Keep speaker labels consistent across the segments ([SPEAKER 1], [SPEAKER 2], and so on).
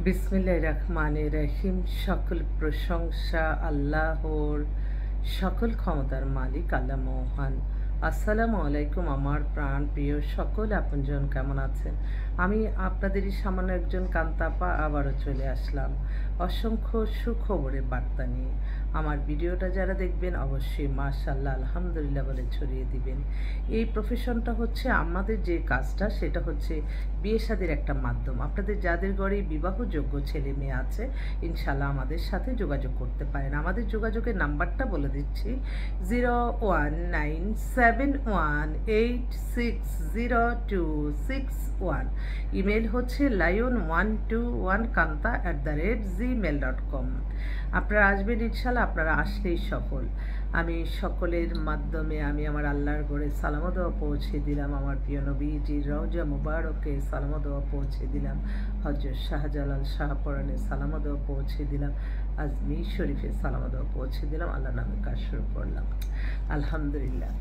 [SPEAKER 1] বিসমিল্লাহির রহমানির রহিম। সকল প্রশংসা আল্লাহর, সকল ক্ষমতার মালিক আল্লাহ মহান। আসসালামু আলাইকুম আমার প্রাণ প্রিয় সকল আপনজন, কেমন আছেন? আমি আপনাদেরই সামান্য একজন কান্তাপা আবারও চলে আসলাম অসংখ্য সুখবরের বার্তা নিয়ে। আমার ভিডিওটা যারা দেখবেন অবশ্যই মাশাআল্লাহ আলহামদুলিল্লাহ বলে ছড়িয়ে দিবেন। এই প্রফেশনটা হচ্ছে, আমাদের যে কাজটা সেটা হচ্ছে বিয়ে শাদির একটা মাধ্যম। আপনাদের যাদের ঘরে বিবাহযোগ্য ছেলে মেয়ে আছে ইনশাল্লাহ আমাদের সাথে যোগাযোগ করতে পারেন। আমাদের যোগাযোগের নাম্বারটা বলে দিচ্ছি, 019718600261। ইমেল হচ্ছে lion121kanta@gmail.com। আপনারা আসবেন ইনশাল্লাহ, আপনারা আসলেই সফল। আমি সকলের মাধ্যমে আমি আমার আল্লাহর ঘরে সালাম দেওয়া পৌঁছে দিলাম, আমার প্রিয় নবীজির রওজা মুবারকে সালাম দেওয়া পৌঁছে দিলাম, হযরত শাহজালাল শাহপরানে সালাম দেওয়া পৌঁছে দিলাম, আজমির শরীফে সালাম দেওয়া পৌঁছে দিলাম। আল্লাহর নামে কাজ শুরু করলাম। আলহামদুলিল্লাহ।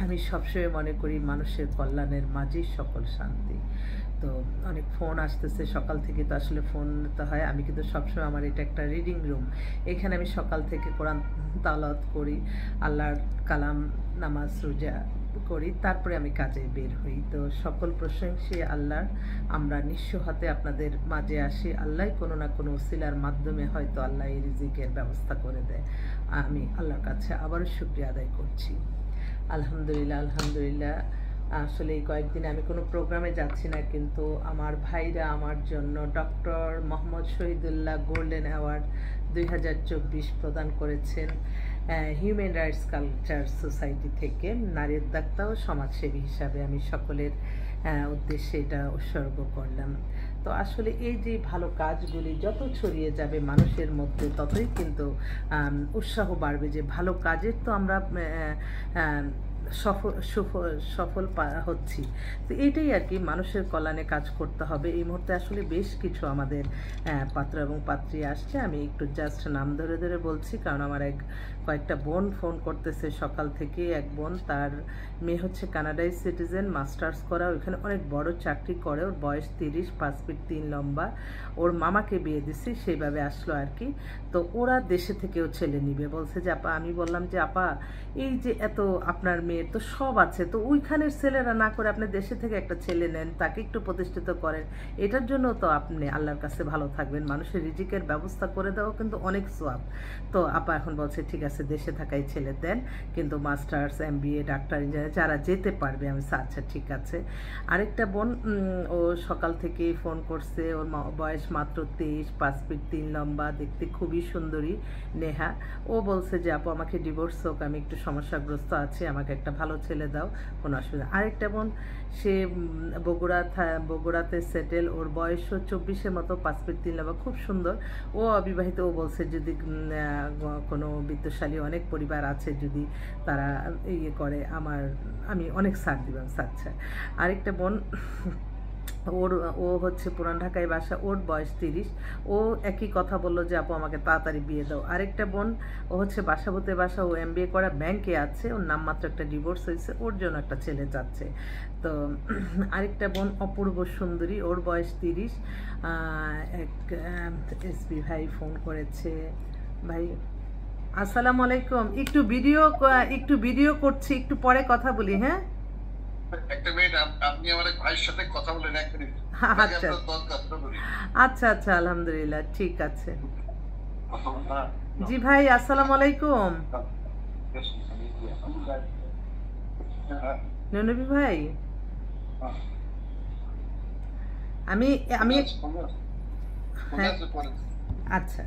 [SPEAKER 1] আমি সবসময় মনে করি মানুষের কল্যাণের মাঝেই সকল শান্তি। তো অনেক ফোন আসতেছে সকাল থেকে, তো আসলে ফোন তো হয়। আমি কিন্তু সবসময়, আমার এটা একটা রিডিং রুম, এখানে আমি সকাল থেকে কোরআন তালাওয়াত করি, আল্লাহর কালাম, নামাজ রোজা করি, তারপরে আমি কাজে বের হই। তো সকল প্রশংসী আল্লাহর। আমরা নিঃস্ব হাতে আপনাদের মাঝে আসি, আল্লাহ কোনো না কোনো ওসিলার মাধ্যমে হয়তো আল্লাহ এই রিজিকের ব্যবস্থা করে দেয়। আমি আল্লাহর কাছে আবারও শুকরিয়া আদায় করছি। আলহামদুলিল্লাহ আলহামদুলিল্লাহ। আসলে এই কয়েকদিনে আমি কোনো প্রোগ্রামে যাচ্ছি না, কিন্তু আমার ভাইরা আমার জন্য doctor Mohammad Shahidullah golden award 2024 প্রদান করেছেন হিউম্যান রাইটস কালচার সোসাইটি থেকে। নারী উদ্যোক্তা ও সমাজসেবী হিসাবে আমি সকলের উদ্দেশ্যে এটা উৎসর্গ করলাম। তো আসলে এই যে ভালো কাজগুলি যত ছড়িয়ে যাবে মানুষের মধ্যে, ততই কিন্তু উৎসাহ বাড়বে যে ভালো কাজের তো আমরা সফল হচ্ছি। তো এইটাই আর কি, মানুষের কল্যাণে কাজ করতে হবে। এই মুহূর্তে আসলে বেশ কিছু আমাদের পাত্র এবং পাত্রী আসছে, আমি একটু জাস্ট নাম ধরে ধরে বলছি, কারণ আমার কয়েকটা বোন ফোন করতেছে সকাল থেকে। এক বোন, তার মেয়ে হচ্ছে কানাডায় সিটিজেন, মাস্টার্স করা, ওইখানে অনেক বড় চাকরি করে, ওর বয়স 30, 5 ফিট 3 লম্বা, ওর মামাকে বিয়ে দিছি, সেইভাবে আসলো আর কি। তো ওরা দেশে থেকেও ছেলে নিবে বলছে যে আপা, আমি বললাম যে আপা, এই যে এত আপনার মেয়ের তো সব আছে, তো ওইখানের ছেলেরা না করে আপনি দেশে থেকে একটা ছেলে নেন, তাকে একটু প্রতিষ্ঠিত করেন, এটার জন্য তো আপনি আল্লাহর কাছে ভালো থাকবেন। মানুষের রিজিকের ব্যবস্থা করে দেওয়া কিন্তু অনেক সওয়াব। তো আপা এখন বলছে ঠিক আছে, দেশে থাকাই ছেলে দেন, কিন্তু মাস্টার্স, MBA, ডাক্তার, ইঞ্জিনিয়ার যারা যেতে পারবে। আমি আচ্ছা ঠিক আছে। আরেকটা বোন, ও সকাল থেকেই ফোন করছে, ওর বয়স মাত্র 23, 5 ফিট 3 লম্বা, দেখতে খুবই সুন্দরী, নেহা। ও বলছে যে আপু আমাকে ডিভোর্স হোক, আমি একটু সমস্যাগ্রস্ত আছি, আমাকে একটা ভালো ছেলে দাও, কোনো অসুবিধা। আরেকটা বোন, সে বগুড়াতে সেটেল, ওর বয়সও 24-এর মতো, 5 ফিট 3 লম্বা, খুব সুন্দর। ও অবিবাহিত। ও বলছে যদি কোনো বিত্তশালী অনেক পরিবার আছে, যদি তারা ইয়ে করে আমি অনেক ছাড় দিলাম। আচ্ছা। আরেকটা বোন, ও হচ্ছে পুরান ঢাকায় বাসা, ওর বয়স 30, ও একই কথা বললো যে আপু আমাকে তাড়াতাড়ি বিয়ে দাও। আরেকটা বোন, ও হচ্ছে বাসাবোতে বাসা, ও MBA করা, ব্যাংকে আছে, ওর নামমাত্র একটা ডিভোর্স হয়েছে, ওর জন্য একটা ছেলে চাচ্ছে। তো আরেকটা বোন অপূর্ব সুন্দরী, ওর বয়স 30। এক SB ভাই ফোন করেছে। ভাই আসসালামু আলাইকুম, একটু ভিডিও করছি, একটু পরে কথা বলি। হ্যাঁ
[SPEAKER 2] একটা মিনিট, আপনি আমার এক ভাইয়ের সাথে কথা বলেন, 1 মিনিট।
[SPEAKER 1] আচ্ছা আচ্ছা আচ্ছা, আলহামদুলিল্লাহ, ঠিক আছে। জি ভাই, আসসালামু আলাইকুম। নবী ভাই, আমি আমি হ্যাঁ, আচ্ছা।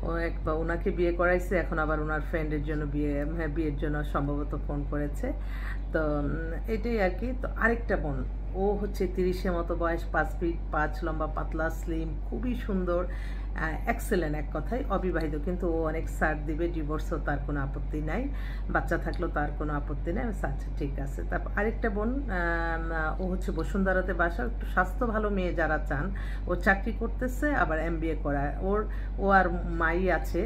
[SPEAKER 1] ও একবার ওনাকে বিয়ে করাইছে, এখন আবার ওনার ফ্রেন্ডের জন্য বিয়ের জন্য সম্ভবত ফোন করেছে। তো এটাই আর কি। তো আরেকটা বোন, ও হচ্ছে 30-এর মতো বয়স, 5 ফিট 5 লম্বা, পাতলা, স্লিম, খুবই সুন্দর, এক্সেলেন্ট, এক কথায় অবিবাহিত, কিন্তু ও অনেক ছাড় দিবে, ডিভোর্সও তার কোনো আপত্তি নাই, বাচ্চা থাকলেও তার কোনো আপত্তি নেই। আচ্ছা ঠিক আছে। তারপর আরেকটা বোন, ও হচ্ছে বসুন্ধরাতে বাসা, একটু স্বাস্থ্য ভালো মেয়ে যারা চান, ও চাকরি করতেছে, আবার MBA করা, ও আর মাই আছে।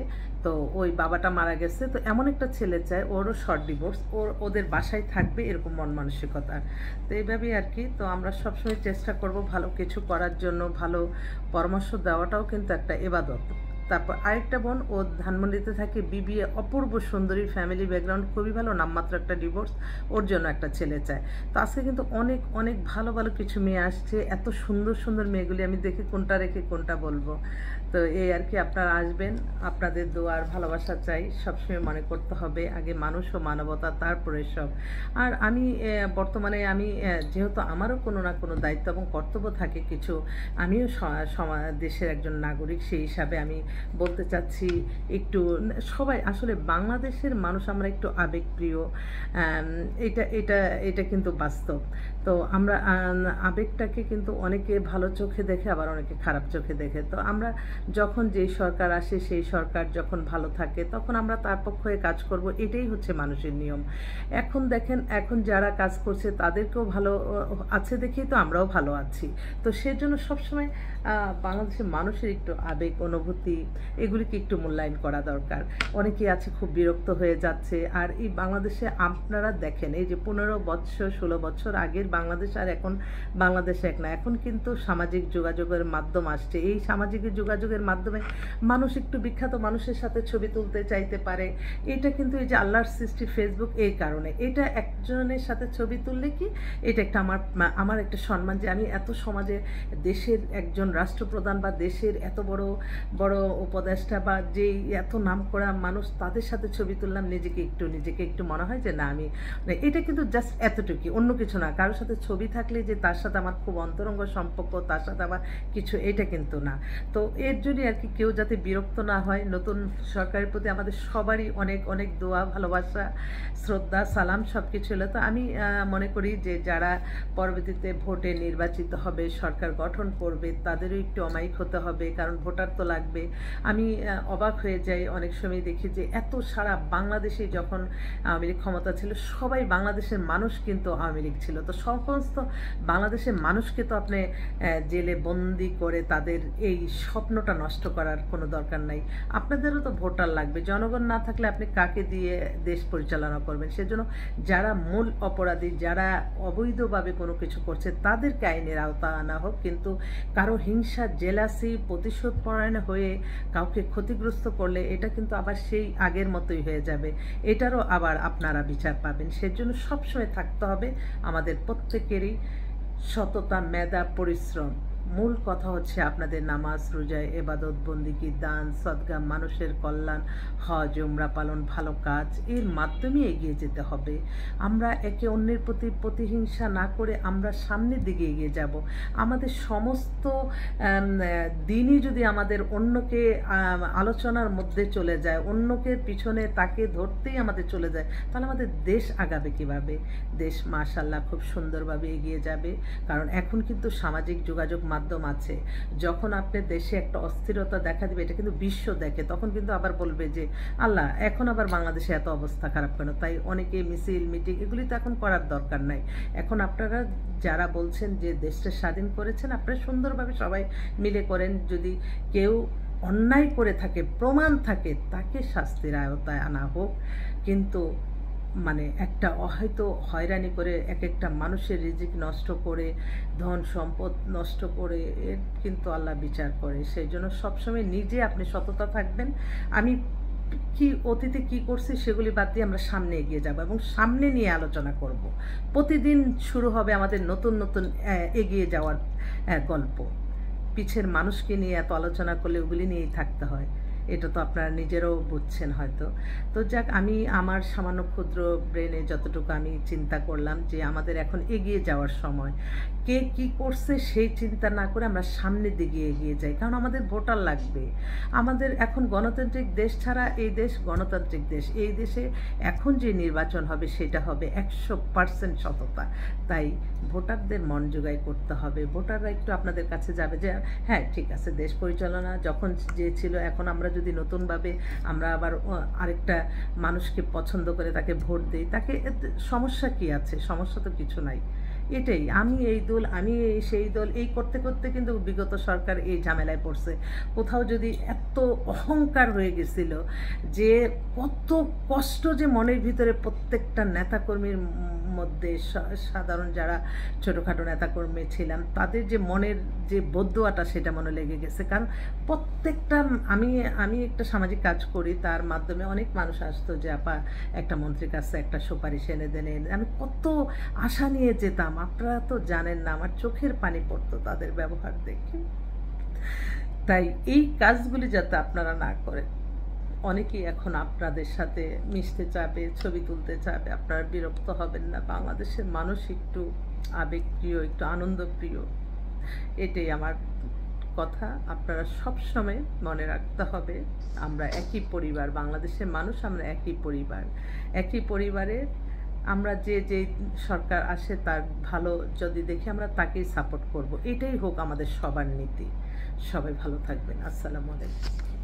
[SPEAKER 1] তো ওই বাবাটা মারা গেছে, তো এমন একটা ছেলে চায়, ওরও শর্ট ডিভোর্স, ওদের বাসায় থাকবে এরকম মন মানসিকতা। তো এইভাবেই আর কি। তো আমরা সবসময় চেষ্টা করব ভালো কিছু করার জন্য, ভালো পরামর্শ দেওয়াটাও কিন্তু একটা ইবাদত। তারপর আরেকটা বোন, ও ধানমন্ডিতে থাকে, বিবিএ, অপূর্ব সুন্দরী, ফ্যামিলি ব্যাকগ্রাউন্ড খুবই ভালো, নামমাত্র একটা ডিভোর্স, ওর জন্য একটা ছেলে চায়। তো আজকে কিন্তু অনেক অনেক ভালো ভালো কিছু মেয়ে আসছে, এত সুন্দর সুন্দর মেয়েগুলি, আমি দেখে কোনটা রেখে কোনটা বলবো। তো এই আর কি, আপনারা আসবেন, আপনাদের দোয়ার ভালোবাসা চাই, সবসময় মনে করতে হবে আগে মানুষ ও মানবতা, তারপরে সব। আর আমি বর্তমানে আমি যেহেতু আমারও কোনো না কোনো দায়িত্ব এবং কর্তব্য থাকে কিছু, আমিও দেশের একজন নাগরিক, সেই হিসাবে আমি বলতে চাচ্ছি একটু, সবাই আসলে বাংলাদেশের মানুষ আমরা একটু আবেগপ্রিয়, এটা এটা এটা কিন্তু বাস্তব। তো আমরা আবেগটাকে কিন্তু অনেকে ভালো চোখে দেখে, আবার অনেকে খারাপ চোখে দেখে। তো আমরা যখন যেই সরকার আসে, সেই সরকার যখন ভালো থাকে, তখন আমরা তার পক্ষ হয়ে কাজ করব, এটাই হচ্ছে মানুষের নিয়ম। এখন দেখেন, এখন যারা কাজ করছে তাদেরকেও ভালো আছে দেখেই তো আমরাও ভালো আছি। তো সেজন্য সবসময় বাংলাদেশের মানুষের একটু আবেগ, অনুভূতি, এগুলিকে একটু মূল্যায়ন করা দরকার। অনেকেই আছে খুব বিরক্ত হয়ে যাচ্ছে। আর এই বাংলাদেশে আপনারা দেখেন, এই যে 15 বছর 16 বছর আগের বাংলাদেশ আর এখন বাংলাদেশ এক না। এখন কিন্তু সামাজিক যোগাযোগের মাধ্যম আসছে, এই সামাজিক যোগাযোগের মাধ্যমে মানুষ একটু বিখ্যাত মানুষের সাথে ছবি তুলতে চাইতে পারে। এটা কিন্তু এই যে আল্লাহর সৃষ্টি ফেসবুক, এই কারণে এটা একজনের সাথে ছবি তুললে কি এটা একটা আমার একটা সম্মান, যে আমি এত সমাজে দেশের একজন রাষ্ট্রপ্রধান বা দেশের এত বড় বড় উপদেষ্টা বা যেই এত নাম করা মানুষ, তাদের সাথে ছবি তুললাম, নিজেকে একটু মনে হয় যে না, আমি এটা কিন্তু জাস্ট এতটুকুই, অন্য কিছু না। কারোর সাথে ছবি থাকলে যে তার সাথে আমার খুব অন্তরঙ্গ সম্পর্ক, তার সাথে আমার কিছু, এটা কিন্তু না। তো এর জন্য আর কি কেউ যাতে বিরক্ত না হয়। নতুন সরকারের প্রতি আমাদের সবারই অনেক অনেক দোয়া, ভালোবাসা, শ্রদ্ধা, সালাম সব কিছু হলো। তো আমি মনে করি যে যারা পরবর্তীতে ভোটে নির্বাচিত হবে, সরকার গঠন করবে, তাদেরও একটু অমায়িক হতে হবে, কারণ ভোটার তো লাগবে। আমি অবাক হয়ে যাই, অনেক সময় দেখি যে এত সারা বাংলাদেশে যখন আওয়ামী লীগ ক্ষমতা ছিল, সবাই বাংলাদেশের মানুষ কিন্তু আওয়ামী লীগ ছিল। তো সমস্ত বাংলাদেশের মানুষকে তো আপনি জেলে বন্দি করে তাদের এই স্বপ্নটা নষ্ট করার কোনো দরকার নাই। আপনাদেরও তো ভোটার লাগবে, জনগণ না থাকলে আপনি কাকে দিয়ে দেশ পরিচালনা করবেন? সেজন্য যারা মূল অপরাধী, যারা অবৈধভাবে কোনো কিছু করছে, তাদেরকে আইনের আওতা আনা হোক। কিন্তু কারো হিংসা, জেলাসি, প্রতিশোধ পরায়ণ হয়ে কাউকে ক্ষতিগ্রস্ত করলে এটা কিন্তু আবার সেই আগের মতোই হয়ে যাবে, এটারও আবার আপনারা বিচার পাবেন। সেজন্য সবসময় থাকতে হবে আমাদের প্রত্যেকেরই সততা, মেধা, পরিশ্রম। মূল কথা হচ্ছে আপনাদের নামাজ, রোজা, ইবাদত, বন্দিগি, দান, সদকা, মানুষের কল্যাণ, হজ, উমরা পালন, ভালো কাজ, এর মাধ্যমে এগিয়ে যেতে হবে। আমরা একে অন্যের প্রতি প্রতিহিংসা না করে আমরা সামনের দিকে এগিয়ে যাব। আমাদের সমস্ত দিনই যদি আমাদের অন্যকে আলোচনার মধ্যে চলে যায়, অন্যকে পিছনে তাকে ধরতেই আমাদের চলে যায়, তাহলে আমাদের দেশ আগাবে কিভাবে? দেশ মাশাআল্লাহ খুব সুন্দরভাবে এগিয়ে যাবে। কারণ এখন কিন্তু সামাজিক যোগাযোগ মাধ্যম আছে। যখন আপনি দেশে একটা অস্থিরতা দেখা দিবে, এটা কিন্তু বিশ্ব দেখে, তখন কিন্তু আবার বলবে যে আল্লাহ, এখন আবার বাংলাদেশে এত অবস্থা খারাপ কেন? তাই অনেকে মিছিল, মিটিং, এগুলি তো এখন করার দরকার নাই। এখন আপনারা যারা বলছেন যে দেশটা স্বাধীন করেছেন, আপনারা সুন্দরভাবে সবাই মিলে করেন। যদি কেউ অন্যায় করে থাকে, প্রমাণ থাকে, তাকে শাস্তির আওতায় আনা হোক। কিন্তু মানে একটা হয়তো হয়রানি করে এক একটা মানুষের রিজিক নষ্ট করে, ধন সম্পদ নষ্ট করে, এর কিন্তু আল্লাহ বিচার করে। সেই জন্য সবসময় নিজে আপনি সততা থাকবেন। আমি কি অতীতে কি করছি সেগুলি বাদ দিয়ে আমরা সামনে এগিয়ে যাব এবং সামনে নিয়ে আলোচনা করব। প্রতিদিন শুরু হবে আমাদের নতুন নতুন এগিয়ে যাওয়ার গল্প। পিছের মানুষকে নিয়ে এত আলোচনা করলে ওগুলি নিয়েই থাকতে হয়, এটা তো আপনারা নিজেরও বুঝছেন হয়তো। তো যাক, আমি আমার সামান্য ক্ষুদ্র ব্রেনে যতটুকু আমি চিন্তা করলাম যে আমাদের এখন এগিয়ে যাওয়ার সময়। কে কি করছে সেই চিন্তা না করে আমরা সামনের দিকে এগিয়ে যাই, কারণ আমাদের ভোটার লাগবে। আমাদের এখন গণতান্ত্রিক দেশ ছাড়া এই দেশ গণতান্ত্রিক দেশ। এই দেশে এখন যে নির্বাচন হবে সেটা হবে 100% সততা। তাই ভোটারদের মন জোগাড় করতে হবে। ভোটাররা একটু আপনাদের কাছে যাবে যে হ্যাঁ ঠিক আছে, দেশ পরিচালনা যখন যে ছিল, এখন আমরা যদি নতুনভাবে আমরা আবার আরেকটা মানুষকে পছন্দ করে তাকে ভোট দিই, তাকে সমস্যা কি আছে? সমস্যা তো কিছু নাই। এটাই, আমি এই দল, আমি এই সেই দল, এই করতে করতে কিন্তু বিগত সরকার এই ঝামেলায় পড়ছে। কোথাও যদি এত অহংকার হয়ে গেছিল যে কত কষ্ট যে মনের ভিতরে প্রত্যেকটা নেতাকর্মীর মধ্যে, সাধারণ যারা ছোটোখাটো নেতাকর্মী ছিলাম তাদের যে মনের যে বদুয়াটা সেটা মনে লেগে গেছে। কারণ প্রত্যেকটা, আমি আমি একটা সামাজিক কাজ করি, তার মাধ্যমে অনেক মানুষ আসতো যে আপা একটা মন্ত্রীর কাছে একটা সুপারিশ এনে দেন, আমি কত আশা নিয়ে যেতাম, আপনারা তো জানেন না, আমার চোখের পানি পড়তো তাদের ব্যবহার দেখে। তাই এই কাজগুলি যাতে আপনারা না করেন। অনেকেই এখন আপনাদের সাথে মিশতে চাবে, ছবি তুলতে চাবে, আপনারা বিরক্ত হবেন না। বাংলাদেশের মানুষ একটু আবেগপ্রিয়, একটু আনন্দপ্রিয়, এটাই আমার কথা। আপনারা সবসময় মনে রাখতে হবে আমরা একই পরিবার, বাংলাদেশের মানুষ আমরা একই পরিবার, একই পরিবারের। আমরা যে যে সরকার আসে তার ভালো যদি দেখি আমরা তাকেই সাপোর্ট করব, এটাই হোক আমাদের সবার নীতি। সবাই ভালো থাকবেন। আসসালামু আলাইকুম।